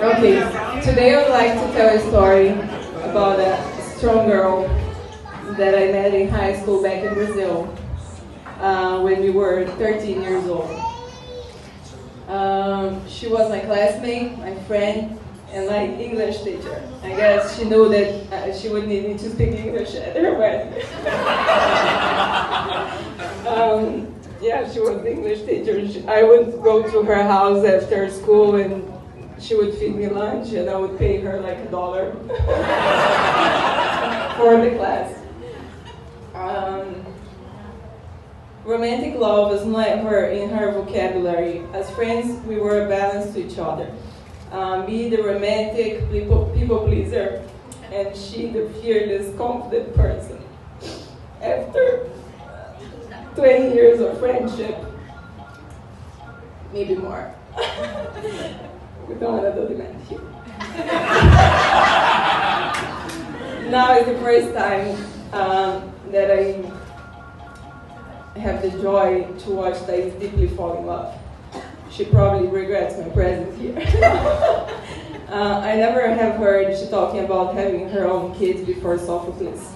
Okay, today I would like to tell a story about a strong girl that I met in high school back in Brazil when we were 13 years old. She was my classmate, my friend, and my English teacher. I guess she knew that she would need me to speak English at her wedding. Yeah, she was the English teacher. I would go to her house after school and she would feed me lunch and I would pay her like $1 for the class. Romantic love was never in her vocabulary. As friends, we were a balance to each other. Me, the romantic people pleaser, and she, the fearless, confident person. After 20 years of friendship, maybe more. We don't want to do the math here. Now is the first time that I have the joy to watch Thais deeply fall in love. She probably regrets my presence here. I never have heard she talking about having her own kids before Sophocles.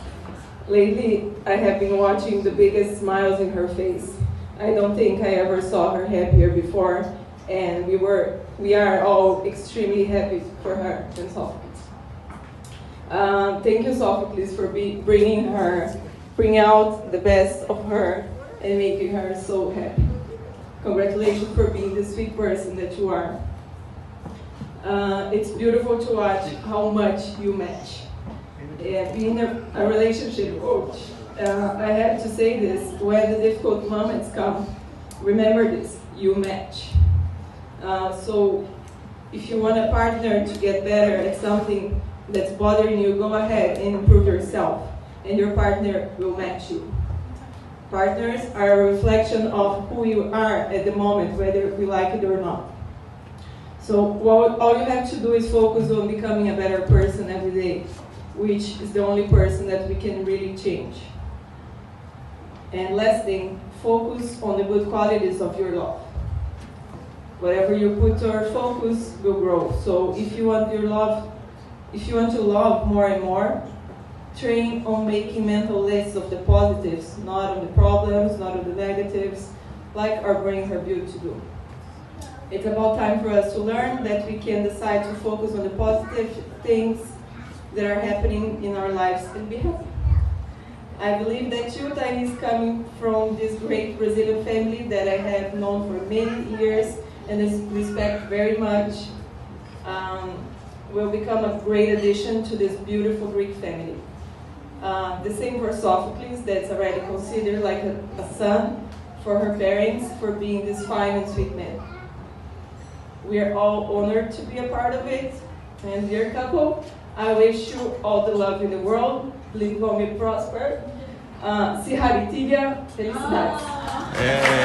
Lately, I have been watching the biggest smiles in her face. I don't think I ever saw her happier before, and we are all extremely happy for her and Sophocles. Thank you, Sophocles, for bringing out the best of her and making her so happy. Congratulations for being the sweet person that you are. It's beautiful to watch how much you match. Being a relationship coach, I have to say this: when the difficult moments come, remember this: you match. So if you want a partner to get better at something that's bothering you, go ahead and improve yourself, and your partner will match you. Partners are a reflection of who you are at the moment, whether we like it or not. So all you have to do is focus on becoming a better person every day, which is the only person that we can really change. And last thing, focus on the good qualities of your love. Whatever you put your focus will grow. So if you want to love more and more, train on making mental lists of the positives, not on the problems, not on the negatives, like our brains are built to do. It's about time for us to learn that we can decide to focus on the positive things that are happening in our lives and be happy. I believe that you, Thais, coming from this great Brazilian family that I have known for many years and respect very much, will become a great addition to this beautiful Greek family. The same for Sophocles, that's already considered like a son for her parents for being this fine and sweet man. We are all honored to be a part of it, and dear couple, I wish you all the love in the world, live long and prosper, Siharitiga, felicidades. Hey.